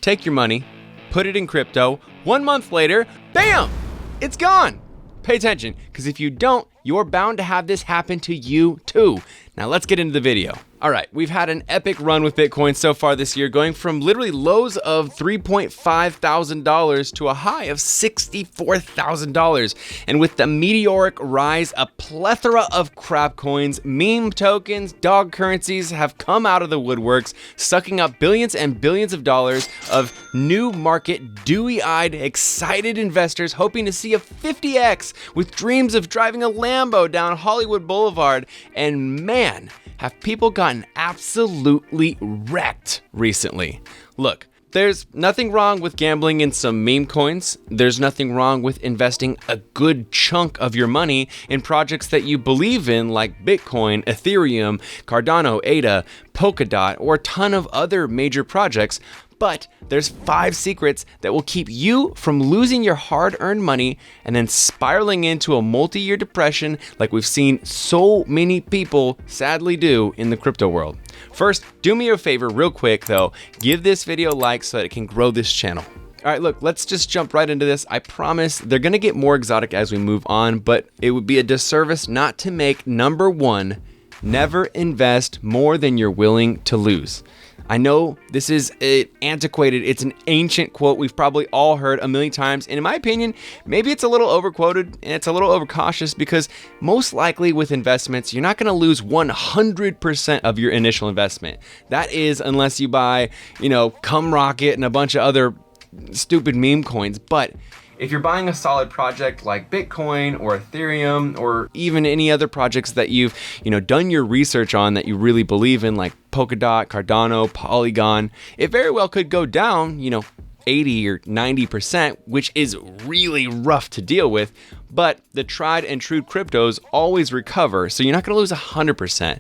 take your money, put it in crypto. 1 month later, bam, it's gone. Pay attention, because if you don't, you're bound to have this happen to you too. Now let's get into the video. All right, we've had an epic run with Bitcoin so far this year, going from literally lows of $3.5 thousand to a high of $64,000. And with the meteoric rise, a plethora of crap coins, meme tokens, dog currencies have come out of the woodworks, sucking up billions and billions of dollars of new market, dewy-eyed, excited investors hoping to see a 50x with dreams of driving a Lambo down Hollywood Boulevard. And man, have people gotten absolutely wrecked recently. Look, there's nothing wrong with gambling in some meme coins. There's nothing wrong with investing a good chunk of your money in projects that you believe in, like Bitcoin, Ethereum, Cardano, ADA, Polkadot, or a ton of other major projects. But there's 5 secrets that will keep you from losing your hard-earned money and then spiraling into a multi-year depression like we've seen so many people sadly do in the crypto world. First, do me a favor real quick though, give this video a like so that it can grow this channel. All right, look, let's just jump right into this. I promise they're gonna get more exotic as we move on, but it would be a disservice not to make number 1, never invest more than you're willing to lose. I know this is antiquated. It's an ancient quote we've probably all heard a million times. And in my opinion, maybe it's a little overquoted and it's a little overcautious, because most likely with investments, you're not going to lose 100% of your initial investment. That is, unless you buy, Cum Rocket and a bunch of other stupid meme coins. But if you're buying a solid project like Bitcoin or Ethereum, or even any other projects that you've, done your research on that you really believe in, like Polkadot, Cardano, Polygon, it very well could go down, 80 or 90%, which is really rough to deal with. But the tried and true cryptos always recover, so you're not going to lose 100%.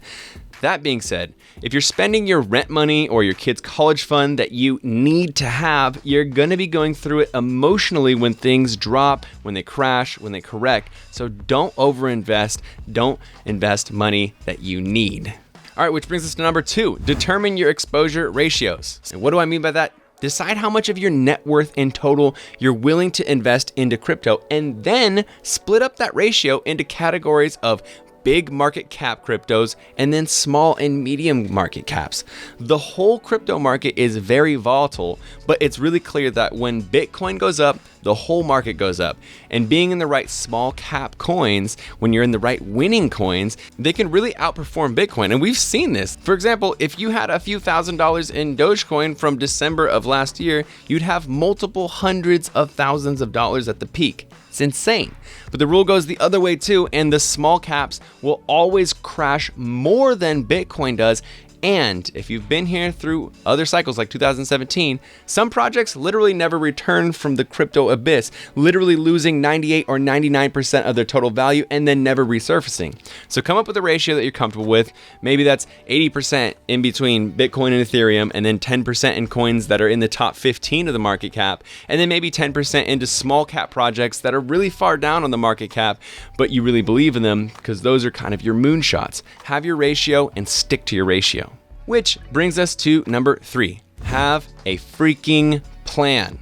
That being said, if you're spending your rent money or your kid's college fund that you need to have, you're going to be going through it emotionally when things drop, when they crash, when they correct. So don't overinvest. Don't invest money that you need. All right, which brings us to number 2, determine your exposure ratios. And what do I mean by that? Decide how much of your net worth in total you're willing to invest into crypto, and then split up that ratio into categories of big market cap cryptos and then small and medium market caps. The whole crypto market is very volatile, but it's really clear that when Bitcoin goes up, the whole market goes up. And being in the right small cap coins, when you're in the right winning coins, they can really outperform Bitcoin. And we've seen this. For example, if you had a few $1,000s in Dogecoin from December of last year, you'd have multiple hundreds of thousands of dollars at the peak. It's insane. But the rule goes the other way too, and the small caps will always crash more than Bitcoin does. And if you've been here through other cycles like 2017, some projects literally never return from the crypto abyss, literally losing 98 or 99% of their total value and then never resurfacing. So come up with a ratio that you're comfortable with. Maybe that's 80% in between Bitcoin and Ethereum, and then 10% in coins that are in the top 15 of the market cap, and then maybe 10% into small cap projects that are really far down on the market cap, but you really believe in them because those are kind of your moonshots. Have your ratio and stick to your ratio. Which brings us to number 3, have a freaking plan.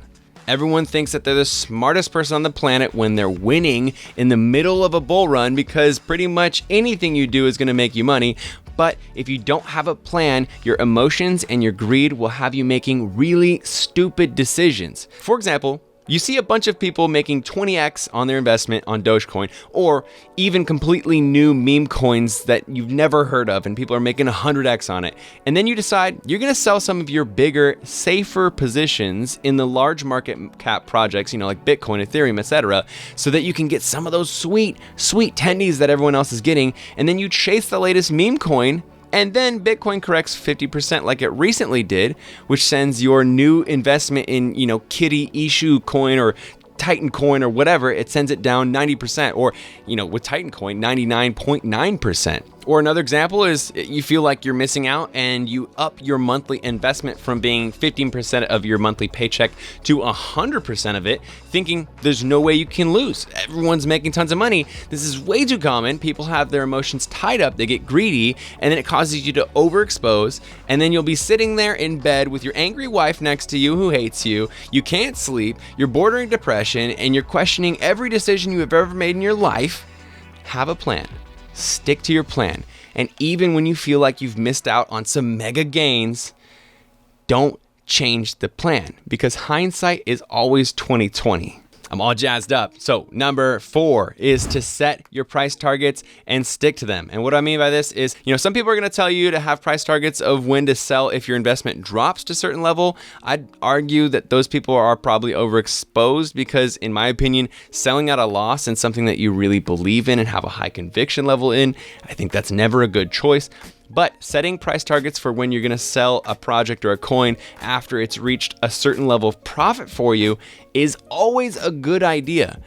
Everyone thinks that they're the smartest person on the planet when they're winning in the middle of a bull run, because pretty much anything you do is going to make you money. But if you don't have a plan, your emotions and your greed will have you making really stupid decisions. For example, you see a bunch of people making 20x on their investment on Dogecoin, or even completely new meme coins that you've never heard of, and people are making 100x on it. And then you decide you're going to sell some of your bigger, safer positions in the large market cap projects, like Bitcoin, Ethereum, etc., so that you can get some of those sweet tendies that everyone else is getting. And then you chase the latest meme coin, and then Bitcoin corrects 50% like it recently did, which sends your new investment in, Kitty Issue coin or Titan coin or whatever, it sends it down 90%, or, with Titan coin, 99.9%. Or another example is you feel like you're missing out and you up your monthly investment from being 15% of your monthly paycheck to 100% of it, thinking there's no way you can lose. Everyone's making tons of money. This is way too common. People have their emotions tied up, they get greedy, and then it causes you to overexpose, and then you'll be sitting there in bed with your angry wife next to you who hates you. You can't sleep, you're bordering depression, and you're questioning every decision you have ever made in your life. Have a plan. Stick to your plan. And even when you feel like you've missed out on some mega gains, don't change the plan, because hindsight is always 20/20. I'm all jazzed up. So number 4 is to set your price targets and stick to them. And what I mean by this is, some people are going to tell you to have price targets of when to sell if your investment drops to a certain level. I'd argue that those people are probably overexposed, because in my opinion, selling at a loss in something that you really believe in and have a high conviction level in, I think that's never a good choice. But setting price targets for when you're going to sell a project or a coin after it's reached a certain level of profit for you is always a good idea.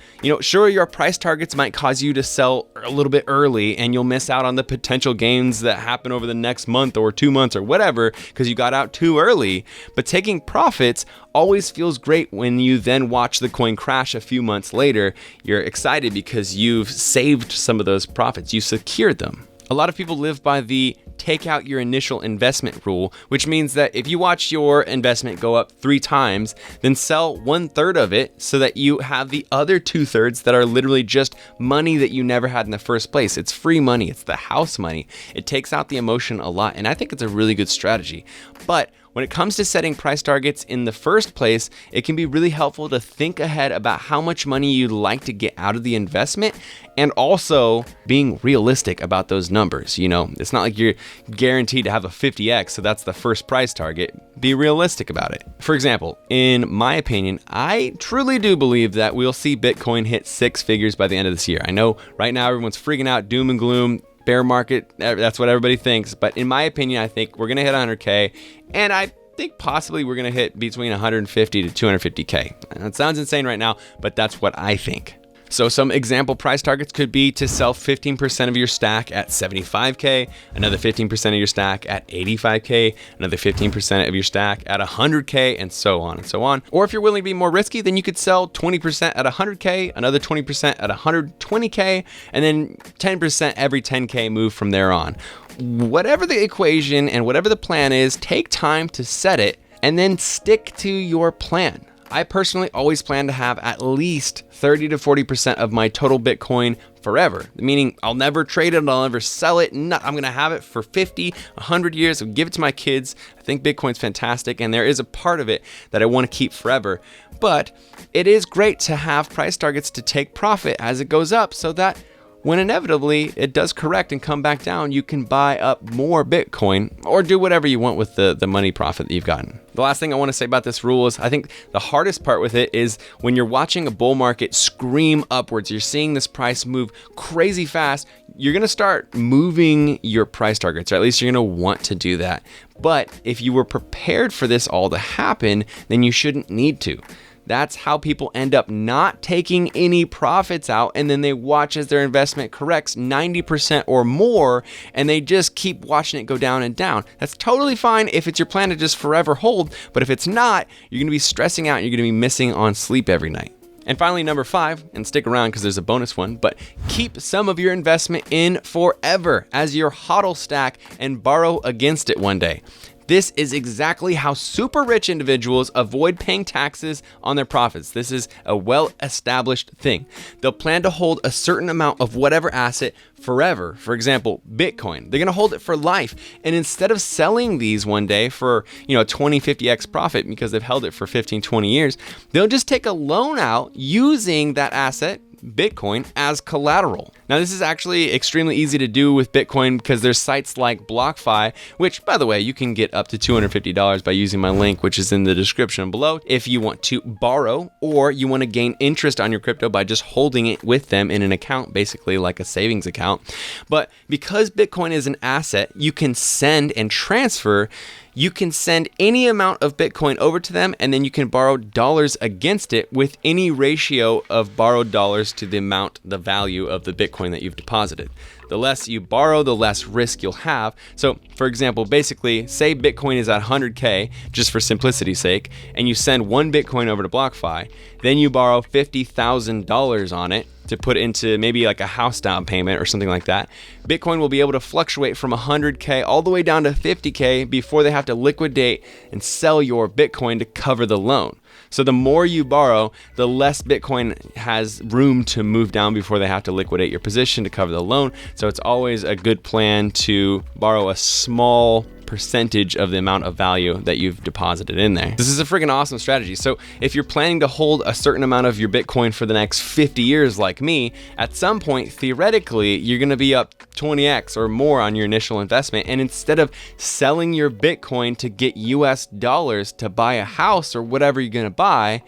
Sure, your price targets might cause you to sell a little bit early and you'll miss out on the potential gains that happen over the next month or 2 months or whatever because you got out too early. But taking profits always feels great when you then watch the coin crash a few months later. You're excited because you've saved some of those profits. You secured them. A lot of people live by the take out your initial investment rule, which means that if you watch your investment go up 3 times, then sell 1/3 of it so that you have the other 2/3 that are literally just money that you never had in the first place. It's free money. It's the house money. It takes out the emotion a lot, and I think it's a really good strategy. But when it comes to setting price targets in the first place, it can be really helpful to think ahead about how much money you'd like to get out of the investment, and also being realistic about those numbers. It's not like you're guaranteed to have a 50x, so that's the first price target. Be realistic about it. For example, in my opinion, I truly do believe that we'll see Bitcoin hit 6 figures by the end of this year. I know right now everyone's freaking out, doom and gloom, bear market, that's what everybody thinks. But in my opinion, I think we're going to hit 100K, and I think possibly we're going to hit between 150 to 250K. That sounds insane right now, but that's what I think. So some example price targets could be to sell 15% of your stack at 75K, another 15% of your stack at 85K, another 15% of your stack at 100K, and so on and so on. Or if you're willing to be more risky, then you could sell 20% at 100K, another 20% at 120K, and then 10% every 10K move from there on. Whatever the equation and whatever the plan is, take time to set it and then stick to your plan. I personally always plan to have at least 30 to 40% of my total Bitcoin forever, meaning I'll never trade it, I'll never sell it. I'm going to have it for 50, 100 years. I'll give it to my kids. I think Bitcoin's fantastic, and there is a part of it that I want to keep forever. But it is great to have price targets to take profit as it goes up, so that when inevitably it does correct and come back down, you can buy up more Bitcoin or do whatever you want with the money profit that you've gotten. The last thing I want to say about this rule is I think the hardest part with it is when you're watching a bull market scream upwards, you're seeing this price move crazy fast, you're going to start moving your price targets, or at least you're going to want to do that. But if you were prepared for this all to happen, then you shouldn't need to. That's how people end up not taking any profits out, and then they watch as their investment corrects 90% or more, and they just keep watching it go down and down. That's totally fine if it's your plan to just forever hold, but if it's not, you're going to be stressing out and you're going to be missing on sleep every night. And finally, number 5, and stick around because there's a bonus one, but keep some of your investment in forever as your hodl stack and borrow against it one day. This is exactly how super rich individuals avoid paying taxes on their profits. This is a well-established thing. They'll plan to hold a certain amount of whatever asset forever. For example, Bitcoin. They're going to hold it for life. And instead of selling these one day for, 20, 50x profit because they've held it for 15, 20 years, they'll just take a loan out using that asset, Bitcoin, as collateral. Now, this is actually extremely easy to do with Bitcoin because there's sites like BlockFi, which, by the way, you can get up to $250 by using my link, which is in the description below, if you want to borrow or you want to gain interest on your crypto by just holding it with them in an account, basically like a savings account. But because Bitcoin is an asset, you can send and transfer you can send any amount of Bitcoin over to them, and then you can borrow dollars against it with any ratio of borrowed dollars to the value of the Bitcoin that you've deposited. The less you borrow, the less risk you'll have. So, for example, basically, say Bitcoin is at 100K, just for simplicity's sake, and you send one Bitcoin over to BlockFi, then you borrow $50,000 on it to put into maybe like a house down payment or something like that. Bitcoin will be able to fluctuate from 100K all the way down to 50K before they have to liquidate and sell your Bitcoin to cover the loan. So the more you borrow, the less Bitcoin has room to move down before they have to liquidate your position to cover the loan. So it's always a good plan to borrow a small percentage of the amount of value that you've deposited in there. This is a freaking awesome strategy. So if you're planning to hold a certain amount of your Bitcoin for the next 50 years like me, at some point, theoretically, you're going to be up 20x or more on your initial investment. And instead of selling your Bitcoin to get US dollars to buy a house or whatever you're going to buy,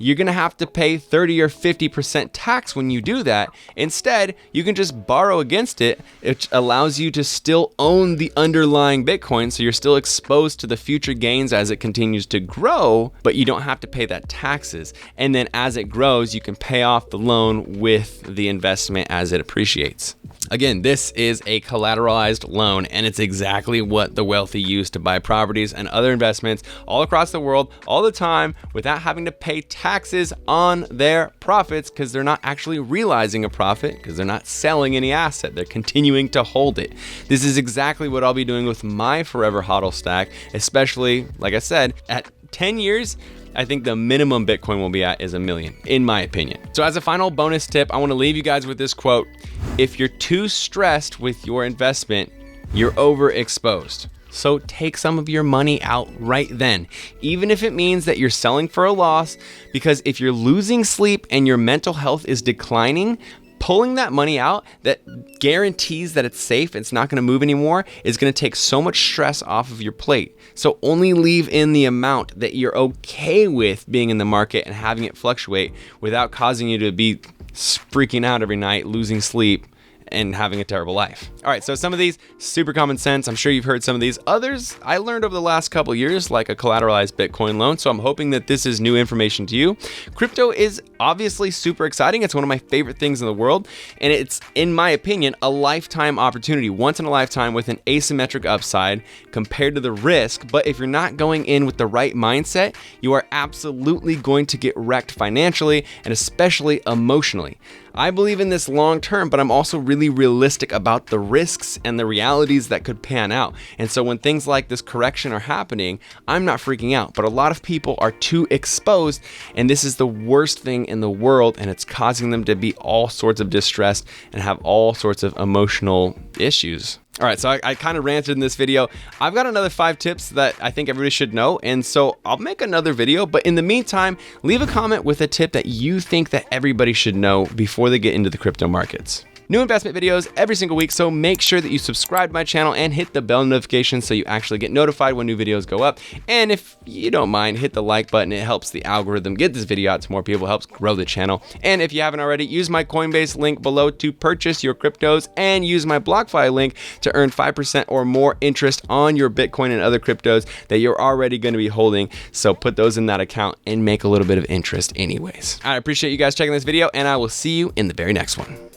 you're going to have to pay 30 or 50% tax when you do that. Instead, you can just borrow against it, which allows you to still own the underlying Bitcoin. So you're still exposed to the future gains as it continues to grow, but you don't have to pay that taxes. And then as it grows, you can pay off the loan with the investment as it appreciates. Again, this is a collateralized loan, and it's exactly what the wealthy use to buy properties and other investments all across the world all the time without having to pay taxes on their profits, because they're not actually realizing a profit because they're not selling any asset. They're continuing to hold it. This is exactly what I'll be doing with my Forever HODL stack, especially, like I said, at 10 years, I think the minimum Bitcoin will be at is $1 million, in my opinion. So as a final bonus tip, I want to leave you guys with this quote. If you're too stressed with your investment, you're overexposed. So take some of your money out right then, even if it means that you're selling for a loss, because if you're losing sleep and your mental health is declining, pulling that money out that guarantees that it's safe, it's not going to move anymore, is going to take so much stress off of your plate. So only leave in the amount that you're okay with being in the market and having it fluctuate without causing you to be freaking out every night, losing sleep, and having a terrible life. All right, so some of these, super common sense. I'm sure you've heard some of these. Others, I learned over the last couple years, like a collateralized Bitcoin loan. So I'm hoping that this is new information to you. Crypto is obviously super exciting. It's one of my favorite things in the world. And it's, in my opinion, a lifetime opportunity, once in a lifetime with an asymmetric upside compared to the risk. But if you're not going in with the right mindset, you are absolutely going to get wrecked financially and especially emotionally. I believe in this long term, but I'm also really realistic about the risks and the realities that could pan out. And so when things like this correction are happening, I'm not freaking out, but a lot of people are too exposed, and this is the worst thing in the world, and it's causing them to be all sorts of distressed and have all sorts of emotional issues. All right, so I kind of ranted in this video. I've got another 5 tips that I think everybody should know, and so I'll make another video, but in the meantime, leave a comment with a tip that you think that everybody should know before they get into the crypto markets. New investment videos every single week, so make sure that you subscribe to my channel and hit the bell notification so you actually get notified when new videos go up. And if you don't mind, hit the like button. It helps the algorithm get this video out to more people, helps grow the channel. And if you haven't already, use my Coinbase link below to purchase your cryptos, and use my BlockFi link to earn 5% or more interest on your Bitcoin and other cryptos that you're already going to be holding. So put those in that account and make a little bit of interest anyways. I appreciate you guys checking this video, and I will see you in the very next one.